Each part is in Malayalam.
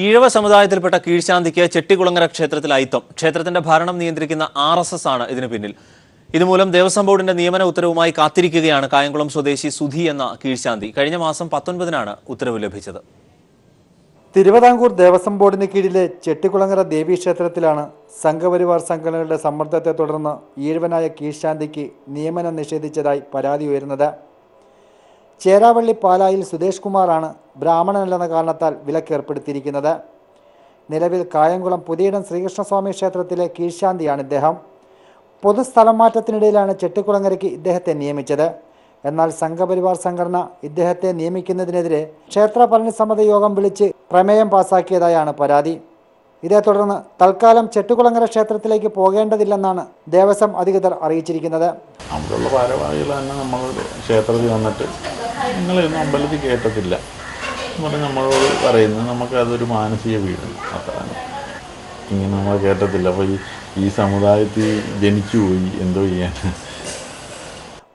ഈഴവ സമുദായത്തിൽപ്പെട്ട കീഴ്ശാന്തിക്ക് ചെട്ടികുളങ്ങര ക്ഷേത്രത്തിൽ അയിത്തം. ക്ഷേത്രത്തിന്റെ ഭരണം നിയന്ത്രിക്കുന്ന RSS ആണ് ഇതിനു പിന്നിൽ. ഇതുമൂലം ദേവസ്വം ബോർഡിന്റെ നിയമന ഉത്തരവുമായി കാത്തിരിക്കുകയാണ് കായംകുളം സ്വദേശി സുധി എന്ന കീഴ്ശാന്തി. കഴിഞ്ഞ മാസം 19-നാണ് ഉത്തരവ് ലഭിച്ചത്. തിരുവിതാംകൂർ ദേവസ്വം ബോർഡിന് കീഴിലെ ചെട്ടികുളങ്ങര ദേവീക്ഷേത്രത്തിലാണ് സംഘപരിവാർ സംഘടനകളുടെ സമ്മർദ്ദത്തെ തുടർന്ന് ഈഴവനായ കീഴ്ശാന്തിക്ക് നിയമനം നിഷേധിച്ചതായി പരാതി ഉയരുന്നത്. ചേരാവള്ളി പാലായിൽ സുദേശ് കുമാറാണ് ബ്രാഹ്മണനല്ലെന്ന കാരണത്താൽ വിലക്കേർപ്പെടുത്തിയിരിക്കുന്നത്. നിലവിൽ കായംകുളം പുതിയിടം ശ്രീകൃഷ്ണസ്വാമി ക്ഷേത്രത്തിലെ കീഴ്ശാന്തിയാണ് ഇദ്ദേഹം. പൊതുസ്ഥലം മാറ്റത്തിനിടയിലാണ് ചെട്ടികുളങ്ങരയ്ക്ക് ഇദ്ദേഹത്തെ നിയമിച്ചത്. എന്നാൽ സംഘപരിവാർ സംഘടന ഇദ്ദേഹത്തെ നിയമിക്കുന്നതിനെതിരെ ക്ഷേത്ര ഭരണസമിതി യോഗം വിളിച്ച് പ്രമേയം പാസാക്കിയതായാണ് പരാതി. ഇതേ തുടർന്ന് തൽക്കാലം ചെട്ടികുളങ്ങര ക്ഷേത്രത്തിലേക്ക് പോകേണ്ടതില്ലെന്നാണ് ദേവസ്വം അധികൃതർ അറിയിച്ചിരിക്കുന്നത്. അവിടെയുള്ള ഭാരവാഹികൾ തന്നെ നമ്മൾ ക്ഷേത്രത്തിൽ വന്നിട്ട് നിങ്ങളൊന്നും അമ്പലത്തിൽ കേട്ടത്തില്ല എന്ന് നമ്മളോട് പറയുന്നത് നമുക്കതൊരു മാനസിക പീഡനം. അതാണ് ഇങ്ങനെ നമ്മൾ കേട്ടത്തില്ല. അപ്പോൾ ഈ സമുദായത്തിൽ ജനിച്ചുപോയി എന്തോ ചെയ്യാൻ.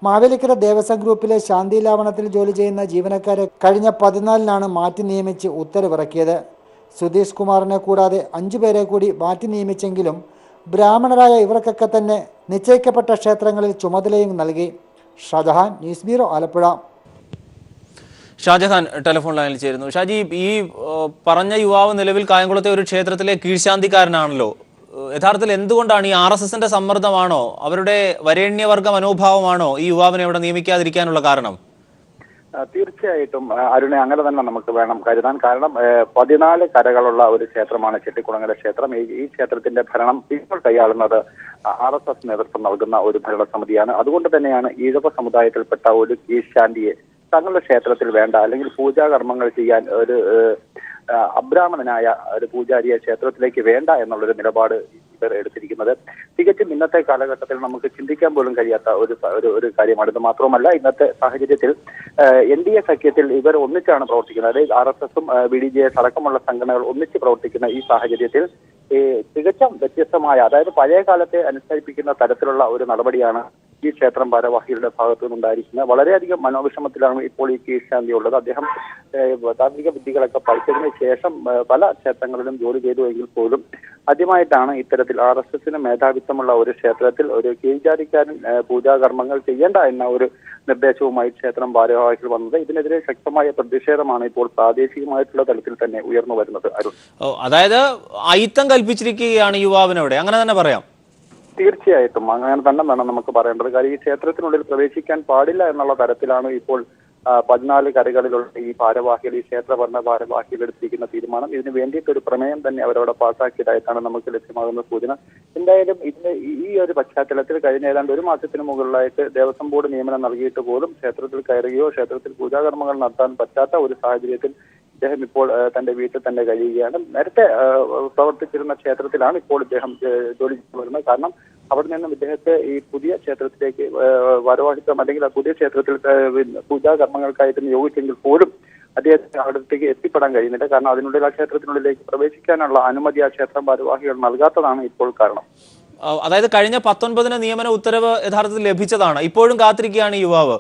മാവേലിക്കര ദേവസ്വം ഗ്രൂപ്പിലെ ശാന്തിലാവണത്തിൽ ജോലി ചെയ്യുന്ന ജീവനക്കാരെ കഴിഞ്ഞ 14-നാണ് മാറ്റി നിയമിച്ച് ഉത്തരവിറക്കിയത്. സുധീഷ് കുമാറിനെ കൂടാതെ 5 പേരെ കൂടി മാറ്റി നിയമിച്ചെങ്കിലും ബ്രാഹ്മണരായ ഇവർക്കൊക്കെ തന്നെ നിശ്ചയിക്കപ്പെട്ട ക്ഷേത്രങ്ങളിൽ ചുമതലയും നൽകി. Shajahan, news bureau, Alappuzha. Shajahan telephone ലൈനിൽ ചേരുന്നു. ഷാജി, ഈ പറഞ്ഞ യുവാവ് നിലവിൽ കായംകുളത്തെ ഒരു ക്ഷേത്രത്തിലെ കീഴ്ശാന്തിക്കാരനാണല്ലോ. യഥാർത്ഥത്തിൽ എന്തുകൊണ്ടാണ് ഈ RSSന്റെ സമ്മർദ്ദമാണോ, അവരുടെ വരേണ്യവർഗ മനോഭാവമാണോ ഈ യുവാവിനെ ഇവിടെ നിയമിക്കാതിരിക്കാനുള്ള കാരണം? തീർച്ചയായിട്ടും അരുണെ, അങ്ങനെ തന്നെ നമുക്ക് വേണം കരുതാൻ. കാരണം 14 കരകളുള്ള ഒരു ക്ഷേത്രമാണ് ചെട്ടികുളങ്ങര ക്ഷേത്രം. ഈ ക്ഷേത്രത്തിന്റെ ഭരണം ഇപ്പോൾ കൈയാളുന്നത് RSS നേതൃത്വം നൽകുന്ന ഒരു ഭരണസമിതിയാണ്. അതുകൊണ്ട് തന്നെയാണ് ഈഴവ സമുദായത്തിൽപ്പെട്ട ഒരു കീഴ്ശാന്തിയെ തങ്ങളുടെ ക്ഷേത്രത്തിൽ വേണ്ട, അല്ലെങ്കിൽ പൂജാകർമ്മങ്ങൾ ചെയ്യാൻ ഒരു അബ്രാഹ്മണനായ ഒരു പൂജാരിയെ ക്ഷേത്രത്തിലേക്ക് വേണ്ട എന്നുള്ളൊരു നിലപാട് ഇവർ എടുത്തിരിക്കുന്നത്. തികച്ചും ഇന്നത്തെ കാലഘട്ടത്തിൽ നമുക്ക് ചിന്തിക്കാൻ പോലും കഴിയാത്ത ഒരു കാര്യമാണ്. ഇത് മാത്രമല്ല, ഇന്നത്തെ സാഹചര്യത്തിൽ NDA സഖ്യത്തിൽ ഇവർ ഒന്നിച്ചാണ് പ്രവർത്തിക്കുന്നത്. അതായത് RSSും BDJS അടക്കമുള്ള സംഘടനകൾ ഒന്നിച്ച് പ്രവർത്തിക്കുന്ന ഈ സാഹചര്യത്തിൽ തികച്ചും വ്യത്യസ്തമായ, അതായത് പഴയ കാലത്തെ അനുസ്മരിപ്പിക്കുന്ന തരത്തിലുള്ള ഒരു നടപടിയാണ് ഈ ക്ഷേത്രം ഭാരവാഹികളുടെ ഭാഗത്തു നിന്നുണ്ടായിരിക്കുന്നത്. വളരെയധികം മനോവിഷമത്തിലാണ് ഇപ്പോൾ ഈ കീഴ്ശാന്തി ഉള്ളത്. അദ്ദേഹം താന്ത്രിക വിദ്യകളൊക്കെ പഠിച്ചതിന് ശേഷം പല ക്ഷേത്രങ്ങളിലും ജോലി ചെയ്തു എങ്കിൽ പോലും ആദ്യമായിട്ടാണ് ഇത്തരത്തിൽ RSSന് മേധാവിത്വമുള്ള ഒരു ക്ഷേത്രത്തിൽ ഒരു കീഴ്ജാതിക്കാരൻ പൂജാകർമ്മങ്ങൾ ചെയ്യേണ്ട എന്ന ഒരു നിർദ്ദേശവുമായി ക്ഷേത്രം ഭാരവാഹികൾ വന്നത്. ഇതിനെതിരെ ശക്തമായ പ്രതിഷേധമാണ് ഇപ്പോൾ പ്രാദേശികമായിട്ടുള്ള തലത്തിൽ തന്നെ ഉയർന്നു വരുന്നത്. അരുൺ, അതായത് അയിത്തം കൽപ്പിച്ചിരിക്കുകയാണ് യുവാവിനോട്, അങ്ങനെ തന്നെ പറയാം. തീർച്ചയായിട്ടും അങ്ങനെ തന്നെ വേണം നമുക്ക് പറയേണ്ടത്. കാര്യം ഈ ക്ഷേത്രത്തിനുള്ളിൽ പ്രവേശിക്കാൻ പാടില്ല എന്നുള്ള തരത്തിലാണ് ഇപ്പോൾ 14 കരകളിലുള്ള ഈ ഭാരവാഹികൾ, ഈ ക്ഷേത്ര ഭരണ ഭാരവാഹികൾ എടുത്തിരിക്കുന്ന തീരുമാനം. ഇതിന് വേണ്ടിയിട്ട് ഒരു പ്രമേയം തന്നെ അവരവിടെ പാസാക്കിയതായിട്ടാണ് നമുക്ക് ലഭ്യമാകുന്ന സൂചന. എന്തായാലും ഇതിന് ഈ ഒരു പശ്ചാത്തലത്തിൽ കഴിഞ്ഞ ഏതാണ്ട് 1 മാസത്തിന് മുകളിലായിട്ട് ദേവസ്വം ബോർഡ് നിയമനം നൽകിയിട്ട് പോലും ക്ഷേത്രത്തിൽ കയറുകയോ ക്ഷേത്രത്തിൽ പൂജാകർമ്മങ്ങൾ നടത്താൻ പറ്റാത്ത ഒരു സാഹചര്യത്തിൽ ഇദ്ദേഹം ഇപ്പോൾ തന്റെ വീട്ടിൽ തന്നെ കഴിയുകയാണ്. നേരത്തെ പ്രവർത്തിച്ചിരുന്ന ക്ഷേത്രത്തിലാണ് ഇപ്പോൾ ഇദ്ദേഹം ജോലി വരുന്നത്. കാരണം അവിടെ നിന്നും ഇദ്ദേഹത്തെ ഈ പുതിയ ക്ഷേത്രത്തിലേക്ക് ഭാരവാഹിത്വം, അല്ലെങ്കിൽ ആ പുതിയ ക്ഷേത്രത്തിൽ പൂജാകർമ്മങ്ങൾക്കായിട്ട് നിയോഗിച്ചെങ്കിൽ പോലും അദ്ദേഹത്തിന് അവിടത്തേക്ക് എത്തിപ്പെടാൻ കഴിയുന്നില്ല. കാരണം അതിനുള്ളിൽ ആ ക്ഷേത്രത്തിനുള്ളിലേക്ക് പ്രവേശിക്കാനുള്ള അനുമതി ആ ക്ഷേത്രം ഭാരവാഹികൾ നൽകാത്തതാണ് ഇപ്പോൾ കാരണം. അതായത് കഴിഞ്ഞ 19-ന് നിയമന ഉത്തരവ് യഥാർത്ഥത്തിൽ ലഭിച്ചതാണ്. ഇപ്പോഴും കാത്തിരിക്കുകയാണ് ഈ യുവാവ്.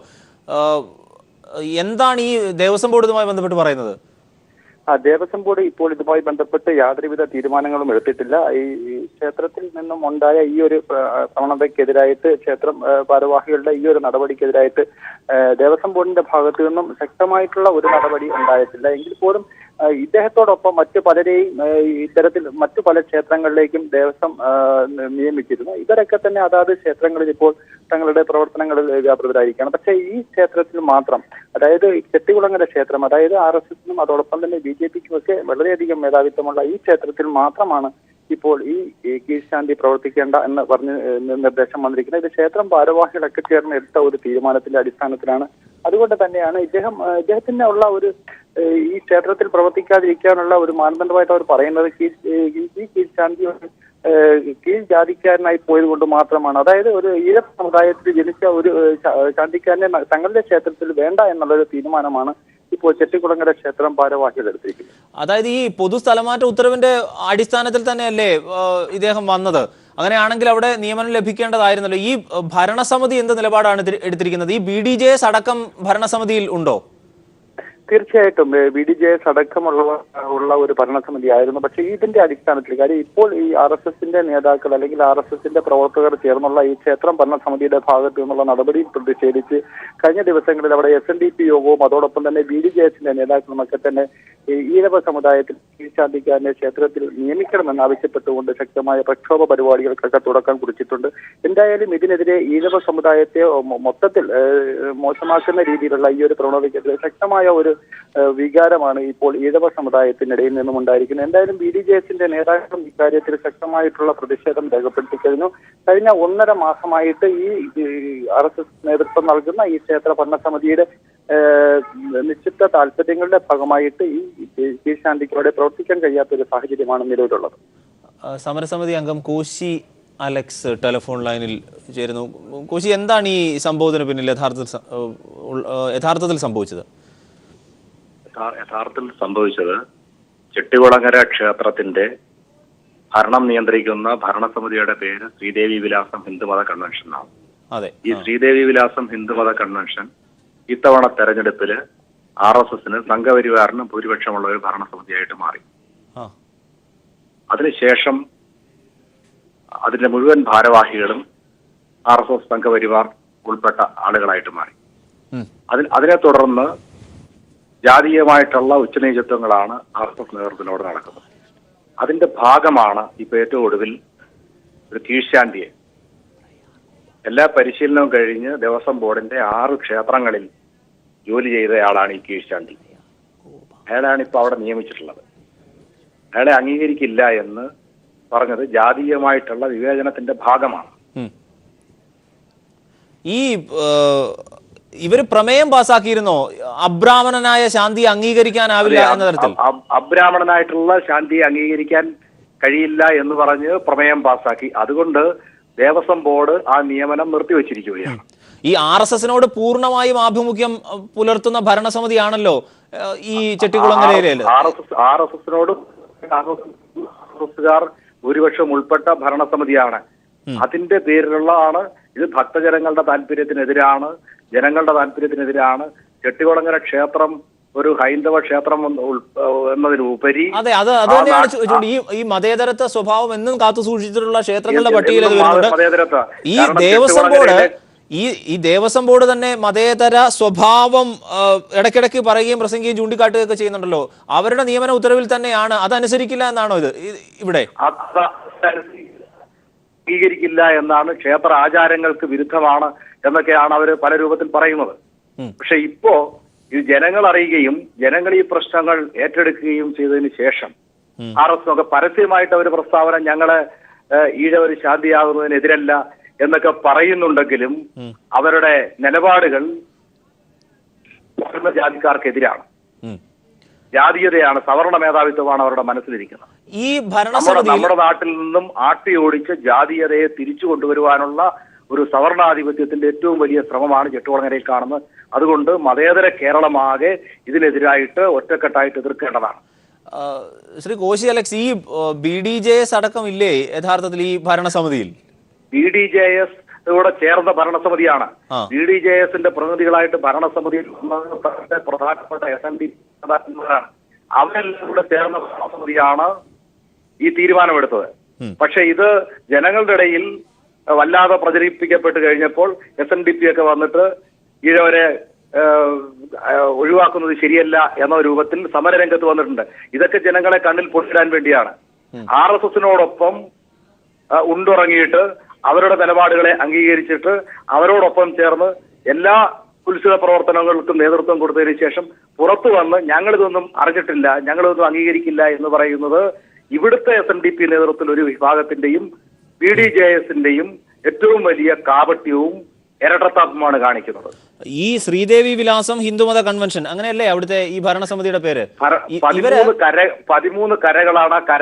എന്താണ് ഈ ദേവസ്വം ബോർഡ് ഇതുമായി ബന്ധപ്പെട്ട് പറയുന്നത്? ദേവസ്വം ബോർഡ് ഇപ്പോൾ ഇതുമായി ബന്ധപ്പെട്ട് യാതൊരുവിധ തീരുമാനങ്ങളും എടുത്തിട്ടില്ല. ഈ ക്ഷേത്രത്തിൽ നിന്നും ഉണ്ടായ ഈ ഒരു പ്രവണതയ്ക്കെതിരായിട്ട്, ക്ഷേത്രം ഭാരവാഹികളുടെ ഈ ഒരു നടപടിക്കെതിരായിട്ട് ദേവസ്വം ബോർഡിന്റെ ഭാഗത്തു നിന്നും ശക്തമായിട്ടുള്ള ഒരു നടപടി ഉണ്ടായിട്ടില്ല. എങ്കിൽ പോലും ഇദ്ദേഹത്തോടൊപ്പം മറ്റു പലരെയും ഇത്തരത്തിൽ മറ്റു പല ക്ഷേത്രങ്ങളിലേക്കും ദേവസ്വം നിയമിച്ചിരുന്നു. ഇവരൊക്കെ തന്നെ അതാത് ക്ഷേത്രങ്ങളിൽ ഇപ്പോൾ തങ്ങളുടെ പ്രവർത്തനങ്ങളിൽ വ്യാപൃതരായിരിക്കുകയാണ്. പക്ഷേ ഈ ക്ഷേത്രത്തിൽ മാത്രം, അതായത് ചെട്ടികുളങ്ങര ക്ഷേത്രം, അതായത് RSSനും അതോടൊപ്പം തന്നെ BJPക്കും ഒക്കെ വളരെയധികം മേധാവിത്വമുള്ള ഈ ക്ഷേത്രത്തിൽ മാത്രമാണ് ഇപ്പോൾ ഈ കീഴ്ശാന്തി പ്രവർത്തിക്കേണ്ട എന്ന് പറഞ്ഞ് നിർദ്ദേശം വന്നിരിക്കുന്നത്. ഇത് ക്ഷേത്രം ഭാരവാഹികളൊക്കെ ചേർന്ന് എടുത്ത ഒരു തീരുമാനത്തിന്റെ അടിസ്ഥാനത്തിലാണ്. അതുകൊണ്ട് തന്നെയാണ് ഇദ്ദേഹത്തിന് ഉള്ള ഒരു ഈ ക്ഷേത്രത്തിൽ പ്രവർത്തിക്കാതിരിക്കാനുള്ള ഒരു മാനദണ്ഡമായിട്ട് അവർ പറയുന്നത് ഈ കീഴ്ശാന്തി കീഴ് ജാതിക്കാരനായി പോയത് കൊണ്ട് മാത്രമാണ്. അതായത് ഒരു ഈഴവ സമുദായത്തിൽ ജനിച്ച ഒരു ശാന്തിക്കാരനെ തങ്ങളുടെ ക്ഷേത്രത്തിൽ വേണ്ട എന്നുള്ളൊരു തീരുമാനമാണ് ഇപ്പോൾ ചെട്ടികുളങ്ങര ക്ഷേത്രം ഭാരവാഹികൾ എടുത്തിരിക്കുന്നത്. അതായത് ഈ പൊതു സ്ഥലമാറ്റ ഉത്തരവിന്റെ അടിസ്ഥാനത്തിൽ തന്നെയല്ലേ ഇദ്ദേഹം വന്നത്? അങ്ങനെയാണെങ്കിൽ അവിടെ നിയമനം ലഭിക്കേണ്ടതായിരുന്നല്ലോ. ഈ ഭരണസമിതി എന്ത് നിലപാടാണ് എടുത്തിരിക്കുന്നത്? ഈ BDJS അടക്കം ഭരണസമിതിയിൽ ഉണ്ടോ? തീർച്ചയായിട്ടും BDJS അടക്കമുള്ള ഒരു ഭരണസമിതി ആയിരുന്നു. പക്ഷേ ഇതിന്റെ അടിസ്ഥാനത്തിൽ കാര്യം ഇപ്പോൾ ഈ RSSന്റെ നേതാക്കൾ അല്ലെങ്കിൽ RSSന്റെ പ്രവർത്തകർ ചേർന്നുള്ള ഈ ക്ഷേത്രം ഭരണസമിതിയുടെ ഭാഗത്തു നിന്നുള്ള നടപടിയിൽ പ്രതിഷേധിച്ച് കഴിഞ്ഞ ദിവസങ്ങളിൽ അവിടെ SNDP യോഗവും അതോടൊപ്പം തന്നെ BDJSന്റെ നേതാക്കളുമൊക്കെ തന്നെ ഈഴവ സമുദായത്തിൽ കീഴ്ശാന്തിക്കാരനെ ക്ഷേത്രത്തിൽ നിയമിക്കണമെന്ന് ആവശ്യപ്പെട്ടുകൊണ്ട് ശക്തമായ പ്രക്ഷോഭ പരിപാടികൾക്കൊക്കെ തുടക്കം കുറിച്ചിട്ടുണ്ട്. എന്തായാലും ഇതിനെതിരെ ഈഴവ സമുദായത്തെ മൊത്തത്തിൽ മോശമാക്കുന്ന രീതിയിലുള്ള ഈ ഒരു പ്രവണതയ്ക്കെതിരെ ശക്തമായ ഒരു വികാരമാണ് ഇപ്പോൾ ഈഴവ സമുദായത്തിനിടയിൽ നിന്നും ഉണ്ടായിരിക്കുന്നത്. എന്തായാലും BDJSന്റെ നേതാക്കളും ഇക്കാര്യത്തിൽ ശക്തമായിട്ടുള്ള പ്രതിഷേധം രേഖപ്പെടുത്തി കഴിഞ്ഞു. കഴിഞ്ഞ 1.5 മാസമായിട്ട് ഈ RSS നേതൃത്വം നൽകുന്ന ഈ ക്ഷേത്ര ഭരണസമിതിയുടെ നിശ്ചിത താല്പര്യങ്ങളുടെ ഭാഗമായിട്ട് ഈ കീഴ്ശാന്തിക്കോടെ പ്രവർത്തിക്കാൻ കഴിയാത്ത ഒരു സാഹചര്യമാണ് നിലവിലുള്ളത്. സമരസമിതി അംഗം കോശി അലക്സ് ടെലിഫോൺ ലൈനിൽ ചേരുന്നു. കോശി, എന്താണ് ഈ സംഭവത്തിന് പിന്നിൽ യഥാർത്ഥത്തിൽ സംഭവിച്ചത്? യഥാർത്ഥത്തിൽ സംഭവിച്ചത് ചെട്ടികുളങ്ങര ക്ഷേത്രത്തിന്റെ ഭരണം നിയന്ത്രിക്കുന്ന ഭരണസമിതിയുടെ പേര് ശ്രീദേവി വിലാസം ഹിന്ദുമത കൺവെൻഷൻ ആണ്. അതെ. ഈ ശ്രീദേവി വിലാസം ഹിന്ദുമത കൺവെൻഷൻ ഇത്തവണ തെരഞ്ഞെടുപ്പില് RSSന് സംഘപരിവാറിന് ഭൂരിപക്ഷമുള്ള ഒരു ഭരണസമിതിയായിട്ട് മാറി. അതിനുശേഷം അതിന്റെ മുഴുവൻ ഭാരവാഹികളും RSS സംഘപരിവാർ ഉൾപ്പെട്ട ആളുകളായിട്ട് മാറി. അതിനെ തുടർന്ന് ജാതീയമായിട്ടുള്ള ഉച്ചനീചത്വങ്ങളാണ് RSS നേതൃത്വത്തിനോട് നടക്കുന്നത്. അതിന്റെ ഭാഗമാണ് ഇപ്പൊ ഏറ്റവും ഒടുവിൽ ഒരു കീഴ്ശാന്തിയെ എല്ലാ പരിശീലനവും കഴിഞ്ഞ് ദേവസ്വം ബോർഡിന്റെ 6 ക്ഷേത്രങ്ങളിൽ ജോലി ചെയ്തയാളാണ് ഈ കീഴ്ശാന്തി. അയാളാണ് ഇപ്പൊ അവിടെ നിയമിച്ചിട്ടുള്ളത്. അയാളെ അംഗീകരിക്കില്ല എന്ന് പറഞ്ഞത് ജാതീയമായിട്ടുള്ള വിവേചനത്തിന്റെ ഭാഗമാണ്. ഈ ഇവര് പ്രമേയം പാസാക്കിയിരുന്നോ അബ്രാഹ്മണനായ ശാന്തി അംഗീകരിക്കാനാവില്ല എന്ന തരത്തിൽ? അബ്രാഹ്മണനായിട്ടുള്ള ശാന്തിയെ അംഗീകരിക്കാൻ കഴിയില്ല എന്ന് പറഞ്ഞ് പ്രമേയം പാസാക്കി. അതുകൊണ്ട് ദേവസ്വം ബോർഡ് ആ നിയമനം നിർത്തിവെച്ചിരിക്കുകയാണ്. ഈ RSSനോട് പൂർണ്ണമായും ആഭിമുഖ്യം പുലർത്തുന്ന ഭരണസമിതിയാണല്ലോ ഈ ചെട്ടികുളങ്ങരയിലെ. RSSനോട് ഭൂരിപക്ഷം ഉൾപ്പെട്ട ഭരണസമിതിയാണ്. അതിന്റെ പേരിലുള്ളതാണ് ഇത്. ഭക്തജനങ്ങളുടെ താല്പര്യത്തിനെതിരാണ്, ജനങ്ങളുടെ താല്പര്യത്തിനെതിരാണ്. ചെട്ടികുളങ്ങര ക്ഷേത്രം ഒരു ഹൈന്ദവ ക്ഷേത്രം എന്നതിനുപരി അതെ, അത് തന്നെയാണ് ഈ മതേതരത്വ സ്വഭാവം എന്നും കാത്തു സൂക്ഷിച്ചിട്ടുള്ള ക്ഷേത്രങ്ങളുടെ പട്ടികയിൽ ഈ ദേവസ്വം ബോർഡ് ഈ ദേവസ്വം ബോർഡ് തന്നെ മതേതര സ്വഭാവം ഇടയ്ക്കിടയ്ക്ക് പറയുകയും പ്രസംഗിക്കുകയും ചൂണ്ടിക്കാട്ടുകയൊക്കെ ചെയ്യുന്നുണ്ടല്ലോ. അവരുടെ നിയമന ഉത്തരവിൽ തന്നെയാണ്. അതനുസരിക്കില്ല എന്നാണോ ഇവിടെ? അംഗീകരിക്കില്ല എന്നാണ്, ക്ഷേത്ര ആചാരങ്ങൾക്ക് വിരുദ്ധമാണ് എന്നൊക്കെയാണ് അവർ പല രൂപത്തിൽ പറയുന്നത്. പക്ഷെ ഇപ്പോ ഇത് ജനങ്ങൾ അറിയുകയും ജനങ്ങൾ ഈ പ്രശ്നങ്ങൾ ഏറ്റെടുക്കുകയും ചെയ്തതിന് ശേഷം RSS ഒക്കെ പരസ്യമായിട്ട് ഒരു പ്രസ്താവന ഞങ്ങള് ഈഴവര് ശാന്തിയാകുന്നതിനെതിരല്ല എന്നൊക്കെ പറയുന്നുണ്ടെങ്കിലും അവരുടെ നിലപാടുകൾ ജാതിക്കാർക്കെതിരാണ്. ജാതീയതയാണ്, സവർണ മേധാവിത്വമാണ് അവരുടെ മനസ്സിലിരിക്കുന്നത്. ഈ ഭരണസമിതി നമ്മുടെ നാട്ടിൽ നിന്നും ആട്ടി ഓടിച്ച് ജാതീയതയെ തിരിച്ചു കൊണ്ടുവരുവാനുള്ള ഒരു സവർണാധിപത്യത്തിന്റെ ഏറ്റവും വലിയ ശ്രമമാണ് ചെട്ടികുളങ്ങരയിൽ കാണുന്നത്. അതുകൊണ്ട് മതേതര കേരളമാകെ ഇതിനെതിരായിട്ട് ഒറ്റക്കെട്ടായിട്ട് എതിർക്കേണ്ടതാണ്. ശ്രീ കോശി അലക്സ്, ഈ BDJS അടക്കമില്ലേ യഥാർത്ഥത്തിൽ ഈ ഭരണസമിതിയിൽ? BDJS കൂടെ ചേർന്ന ഭരണസമിതിയാണ്. BDJSന്റെ പ്രതിനിധികളായിട്ട് ഭരണസമിതിയിൽ പ്രധാനപ്പെട്ട SNDP നേതാക്കന്മാരാണ്. അവരെല്ലാം കൂടെ ചേർന്ന ഭരണസമിതിയാണ് ഈ തീരുമാനമെടുത്തത്. പക്ഷെ ഇത് ജനങ്ങളുടെ ഇടയിൽ വല്ലാതെ പ്രചരിപ്പിക്കപ്പെട്ട് കഴിഞ്ഞപ്പോൾ SNDP ഒക്കെ വന്നിട്ട് ഈഴവരെ ഒഴിവാക്കുന്നത് ശരിയല്ല എന്ന രൂപത്തിൽ സമരരംഗത്ത് വന്നിട്ടുണ്ട്. ഇതൊക്കെ ജനങ്ങളെ കണ്ണിൽ പൊട്ടിടാൻ വേണ്ടിയാണ്. RSSനോടൊപ്പം ഉണ്ടുറങ്ങിയിട്ട് അവരുടെ നിലപാടുകളെ അംഗീകരിച്ചിട്ട് അവരോടൊപ്പം ചേർന്ന് എല്ലാ ഉത്സവ പ്രവർത്തനങ്ങൾക്കും നേതൃത്വം കൊടുത്തതിന് ശേഷം പുറത്തു വന്ന് ഞങ്ങളിതൊന്നും അറിഞ്ഞിട്ടില്ല, ഞങ്ങളിതൊന്നും അംഗീകരിക്കില്ല എന്ന് പറയുന്നത് ഇവിടുത്തെ SNDP നേതൃത്വത്തിൽ ഒരു വിഭാഗത്തിന്റെയും BDJSന്റെയും ഏറ്റവും വലിയ കാപട്യവും ഇരട്ടത്താപ്പുമാണ് കാണിക്കുന്നത്. ഈ ശ്രീദേവി വിലാസം ഹിന്ദുമത കൺവെൻഷൻ അങ്ങനെയല്ലേ അവിടുത്തെ ഈ ഭരണസമിതിയുടെ പേര്? 13 കരകളാണ്. കര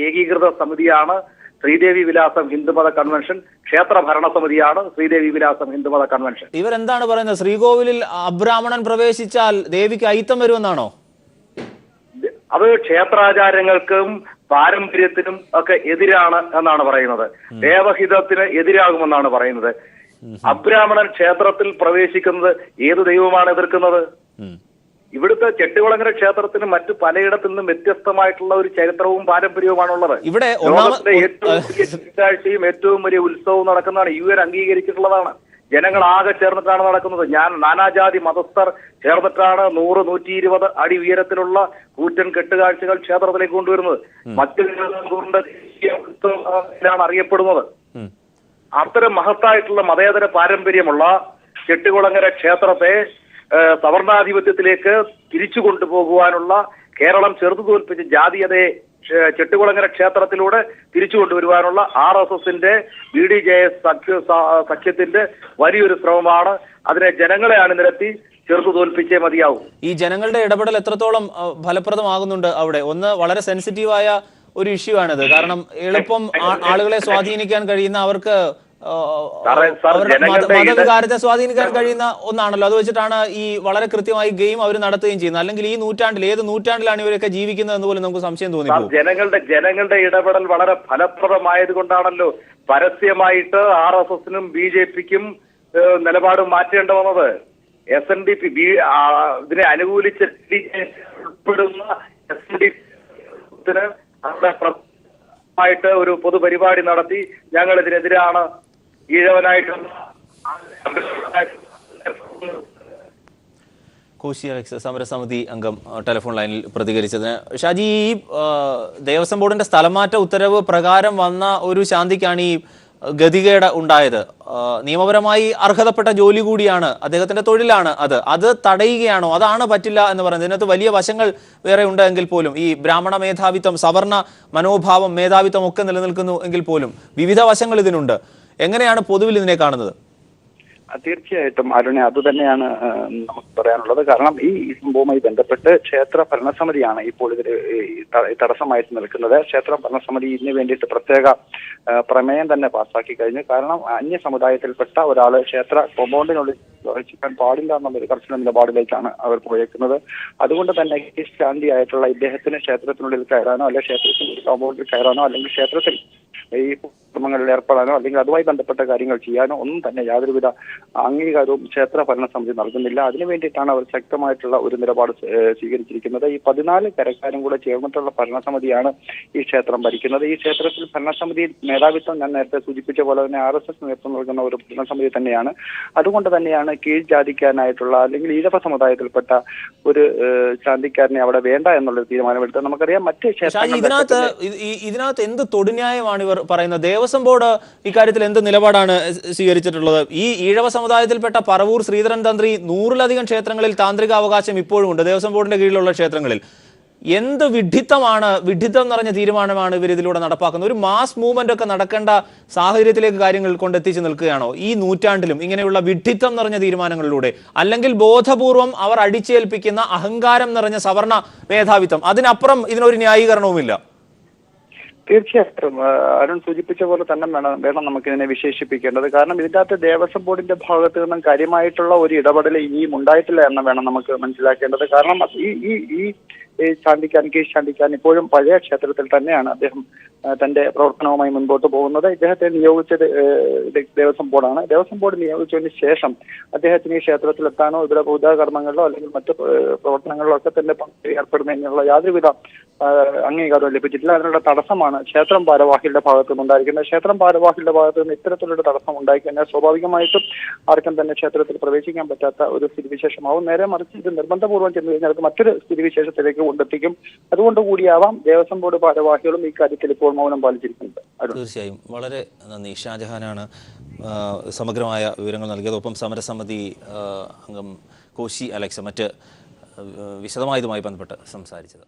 ഏകീകൃത സമിതിയാണ് ശ്രീദേവി വിലാസം ഹിന്ദുമത കൺവെൻഷൻ. ക്ഷേത്ര ഭരണസമിതിയാണ് ശ്രീദേവി വിലാസം ഹിന്ദുമത കൺവെൻഷൻ. ഇവരെന്താണ് പറയുന്നത്? ശ്രീകോവിലിൽ അബ്രാഹ്മണൻ പ്രവേശിച്ചാൽ ദേവിക്ക് അയിത്തം വരുമെന്നാണോ? അത് ക്ഷേത്രാചാരങ്ങൾക്കും പാരമ്പര്യത്തിനും ഒക്കെ എതിരാണ് എന്നാണ് പറയുന്നത്. ദേവഹിതത്തിന് എതിരാകുമെന്നാണ് പറയുന്നത്. അബ്രാഹ്മണൻ ക്ഷേത്രത്തിൽ പ്രവേശിക്കുന്നത് ഏത് ദൈവമാണ് എതിർക്കുന്നത്? ഇവിടുത്തെ ചെട്ടികുളങ്ങര ക്ഷേത്രത്തിന് മറ്റു പലയിടത്തു നിന്നും വ്യത്യസ്തമായിട്ടുള്ള ഒരു ചരിത്രവും പാരമ്പര്യവുമാണുള്ളത്. ഇവിടെ ലോകത്തിലെ ഏറ്റവും വലിയ തിങ്കാഴ്ചയും ഏറ്റവും വലിയ ഉത്സവവും നടക്കുന്നതാണ്. UN അംഗീകരിച്ചിട്ടുള്ളതാണ്. ജനങ്ങൾ ആകെ ചേർന്നിട്ടാണ് നടക്കുന്നത്. നാനാജാതി മതസ്ഥർ ചേർന്നിട്ടാണ് 100-120 അടി ഉയരത്തിലുള്ള കൂറ്റൻ കെട്ടുകാഴ്ചകൾ ക്ഷേത്രത്തിലേക്ക് കൊണ്ടുവരുന്നത്. മറ്റു ദേശീയ ഉത്സവമാണ് അറിയപ്പെടുന്നത്. അത്തരം മഹത്തായിട്ടുള്ള മതേതര പാരമ്പര്യമുള്ള ചെട്ടികുളങ്ങര ക്ഷേത്രത്തെ സവർണാധിപത്യത്തിലേക്ക് തിരിച്ചു കൊണ്ടുപോകുവാനുള്ള കേരളം ചെറുതു തോൽപ്പിച്ച ജാതീയതയെ ചെട്ടികുളങ്ങര ക്ഷേത്രത്തിലൂടെ തിരിച്ചു കൊണ്ടുവരുവാനുള്ള RSSന്റെ BDJS സഖ്യത്തിന്റെ വലിയൊരു ശ്രമമാണ്. അതിനെ ജനങ്ങളെ അണിനിരത്തി ചെറുതു തോൽപ്പിച്ചേ മതിയാവും. ഈ ജനങ്ങളുടെ ഇടപെടൽ എത്രത്തോളം ഫലപ്രദമാകുന്നുണ്ട് അവിടെ? ഒന്ന് വളരെ സെൻസിറ്റീവായ ഒരു ഇഷ്യൂ ആണിത്. കാരണം എളുപ്പം ആളുകളെ സ്വാധീനിക്കാൻ കഴിയുന്ന, അവർക്ക് മതവികാരത്തെ സ്വാധീനിക്കാൻ കഴിയുന്ന ഒന്നാണല്ലോ. അത് വെച്ചിട്ടാണ് ഈ വളരെ കൃത്യമായി ഗെയിം അവർ നടത്തുകയും ചെയ്യുന്നത്. അല്ലെങ്കിൽ ഈ നൂറ്റാണ്ടിൽ, ഏത് നൂറ്റാണ്ടിലാണ് ഇവരൊക്കെ ജീവിക്കുന്നത് എന്ന് പോലും നമുക്ക് സംശയം തോന്നി. ജനങ്ങളുടെ ഇടപെടൽ വളരെ ഫലപ്രദമായത് കൊണ്ടാണല്ലോ പരസ്യമായിട്ട് RSSനും BJPക്കും നിലപാട് മാറ്റേണ്ട വന്നത്. SNDP ഇതിനെ അനുകൂലിച്ച് ഉൾപ്പെടുന്ന SNDP ായിട്ട് ഒരു പൊതുപരിപാടി നടത്തി ഞങ്ങൾ ഇതിനെതിരാണ്, ഈഴവനായിട്ടും കോശി അലക്സ് സമരസമിതി അംഗം ടെലിഫോൺ ലൈനിൽ പ്രതികരിച്ചതിന്. ഷാജി, ഈ ദേവസ്വം ബോർഡിന്റെ സ്ഥലമാറ്റ ഉത്തരവ് പ്രകാരം വന്ന ഒരു ശാന്തിക്കാണ് ഈ ഗതികേട് ഉണ്ടായത്. നിയമപരമായി അർഹതപ്പെട്ട ജോലി കൂടിയാണ്, അദ്ദേഹത്തിന്റെ തൊഴിലാണ് അത് തടയുകയാണോ? അതാണ് പറ്റില്ല എന്ന് പറയുന്നത്. ഇതിനകത്ത് വലിയ വശങ്ങൾ വേറെ ഉണ്ട് എങ്കിൽ പോലും, ഈ ബ്രാഹ്മണ മേധാവിത്വം, സവർണ മനോഭാവം, മേധാവിത്വം ഒക്കെ നിലനിൽക്കുന്നു എങ്കിൽ പോലും വിവിധ വശങ്ങൾ ഇതിനുണ്ട്. എങ്ങനെയാണ് പൊതുവിൽ ഇതിനെ കാണുന്നത്? തീർച്ചയായിട്ടും അരുണെ, അതുതന്നെയാണ് നമുക്ക് പറയാനുള്ളത്. കാരണം ഈ സംഭവവുമായി ബന്ധപ്പെട്ട് ക്ഷേത്ര ഭരണസമിതിയാണ് ഇപ്പോൾ ഇതിന് തടസ്സമായിട്ട് നിൽക്കുന്നത്. ക്ഷേത്ര ഭരണസമിതി ഇതിന് വേണ്ടിയിട്ട് പ്രത്യേക പ്രമേയം തന്നെ പാസ്സാക്കി കഴിഞ്ഞു. കാരണം അന്യ സമുദായത്തിൽപ്പെട്ട ഒരാൾ ക്ഷേത്ര കോമ്പൗണ്ടിനുള്ളിൽ പ്രവേശിക്കാൻ പാടില്ല എന്നുള്ളൊരു കർശന നിലപാടിലേക്കാണ് അവർ പോയേക്കുന്നത്. അതുകൊണ്ട് തന്നെ ശാന്തിയായിട്ടുള്ള ഇദ്ദേഹത്തിന് ക്ഷേത്രത്തിനുള്ളിൽ കയറാനോ, അല്ലെങ്കിൽ ക്ഷേത്രത്തിനുള്ളിൽ കോമ്പൗണ്ടിൽ കയറാനോ, അല്ലെങ്കിൽ ക്ഷേത്രത്തിൽ ഈ കർമ്മങ്ങളിൽ ഏർപ്പെടാനോ, അല്ലെങ്കിൽ അതുമായി ബന്ധപ്പെട്ട കാര്യങ്ങൾ ചെയ്യാനോ ഒന്നും തന്നെ യാതൊരുവിധ അംഗീകാരവും ക്ഷേത്ര ഭരണസമിതി നൽകുന്നില്ല. അതിനു വേണ്ടിയിട്ടാണ് അവർ ശക്തമായിട്ടുള്ള ഒരു നിലപാട് സ്വീകരിച്ചിരിക്കുന്നത്. ഈ 14 കരക്കാരും കൂടെ ചേർന്നിട്ടുള്ള ഭരണസമിതിയാണ് ഈ ക്ഷേത്രം ഭരിക്കുന്നത്. ഈ ക്ഷേത്രത്തിൽ ഭരണസമിതി മേധാവിത്വം ഞാൻ നേരത്തെ സൂചിപ്പിച്ച പോലെ തന്നെ RSS നേതൃത്വം നൽകുന്ന ഒരു ഭരണസമിതി തന്നെയാണ്. അതുകൊണ്ട് തന്നെയാണ് കീഴ്ജാതിക്കാരനായിട്ടുള്ള അല്ലെങ്കിൽ ഈഴവ സമുദായത്തിൽപ്പെട്ട ഒരു ശാന്തിക്കാരനെ അവിടെ വേണ്ട എന്നുള്ളൊരു തീരുമാനമെടുത്തത്. നമുക്കറിയാം മറ്റ് ഇതിനകത്ത് എന്ത് തൊടുന്യായമാണ് ഇവർ പറയുന്നത്? ദേവസ്വം ബോർഡ് ഇക്കാര്യത്തിൽ എന്ത് നിലപാടാണ് സ്വീകരിച്ചിട്ടുള്ളത്? ഈ ഈഴവ സമുദായത്തിൽപ്പെട്ട പറവൂർ ശ്രീധരൻ തന്ത്രി 100-ലധികം ക്ഷേത്രങ്ങളിൽ താന്ത്രിക അവകാശം ഇപ്പോഴും ഉണ്ട് ദേവസ്വം ബോർഡിന്റെ കീഴിലുള്ള ക്ഷേത്രങ്ങളിൽ. എന്ത് വിഡ്ഢിത്തം നിറഞ്ഞ തീരുമാനമാണ് ഇവർ ഇതിലൂടെ നടപ്പാക്കുന്നത്? ഒരു മാസ് മൂവ്മെന്റ് ഒക്കെ നടക്കേണ്ട സാഹചര്യത്തിലേക്ക് കാര്യങ്ങൾ കൊണ്ടെത്തിച്ച് നിൽക്കുകയാണോ ഈ നൂറ്റാണ്ടിലും ഇങ്ങനെയുള്ള വിഡ്ഢിത്തം നിറഞ്ഞ തീരുമാനങ്ങളിലൂടെ? അല്ലെങ്കിൽ ബോധപൂർവം അവർ അടിച്ചേൽപ്പിക്കുന്ന അഹങ്കാരം നിറഞ്ഞ സവർണ മേധാവിത്വം, അതിനപ്പുറം ഇതിനൊരു ന്യായീകരണവുമില്ല? തീർച്ചയായിട്ടും അരുൺ സൂചിപ്പിച്ച പോലെ തന്നെ വേണം നമുക്കിതിനെ വിശേഷിപ്പിക്കേണ്ടത്. കാരണം ഇതിൻ്റെ അകത്ത് ദേവസ്വം ബോർഡിന്റെ ഭാഗത്ത് നിന്നും കാര്യമായിട്ടുള്ള ഒരു ഇടപെടൽ ഇനിയും ഉണ്ടായിട്ടില്ല എന്ന് വേണം നമുക്ക് മനസ്സിലാക്കേണ്ടത്. കാരണം ഈ ശാന്തിക്കാൻ ഇപ്പോഴും പഴയ ക്ഷേത്രത്തിൽ തന്നെയാണ് അദ്ദേഹം തന്റെ പ്രവർത്തനവുമായി മുൻപോട്ട് പോകുന്നത്. ഇദ്ദേഹത്തെ നിയോഗിച്ചത് ദേവസ്വം ബോർഡാണ്. ദേവസ്വം ബോർഡ് നിയോഗിച്ചതിന് ശേഷം അദ്ദേഹത്തിന് ഈ ക്ഷേത്രത്തിലെത്താനോ ഇവിടെ പൂജാകർമ്മങ്ങളിലോ അല്ലെങ്കിൽ മറ്റു പ്രവർത്തനങ്ങളിലോ ഒക്കെ തന്നെ ഏർപ്പെടുന്നതിനുള്ള യാതൊരുവിധ അംഗീകാരവും ലഭിച്ചിട്ടില്ല. അതിനുള്ള തടസ്സമാണ് ക്ഷേത്രം ഭാരവാഹികളുടെ ഭാഗത്തു നിന്നുണ്ടായിരിക്കുന്നത്. ക്ഷേത്രം ഭാരവാഹികളുടെ ഭാഗത്തു നിന്ന് ഇത്തരത്തിലൊരു തടസ്സം ഉണ്ടായിക്കഴിഞ്ഞാൽ സ്വാഭാവികമായിട്ടും ആർക്കും തന്നെ ക്ഷേത്രത്തിൽ പ്രവേശിക്കാൻ പറ്റാത്ത ഒരു സ്ഥിതിവിശേഷമാവും. നേരെ മറിച്ച് ഇത് നിർബന്ധപൂർവ്വം ചെന്ന് കഴിഞ്ഞാൽ അത് മറ്റൊരു സ്ഥിതിവിശേഷത്തിലേക്ക് കൊണ്ടെത്തിക്കും. അതുകൊണ്ടുകൂടിയാവാം ദേവസ്വം ബോർഡ് ഭാരവാഹികളും ഈ കാര്യത്തിൽ ഇപ്പോൾ മൗനം പാലിച്ചിരിക്കുന്നത്. തീർച്ചയായും വളരെ നന്ദി. ഷാജഹാനാണ് സമഗ്രമായ വിവരങ്ങൾ നൽകിയത്. ഒപ്പം സമരസമിതി അംഗം കോശി അലക്സ് മറ്റ് വിശദമായതുമായി ബന്ധപ്പെട്ട് സംസാരിച്ചത്.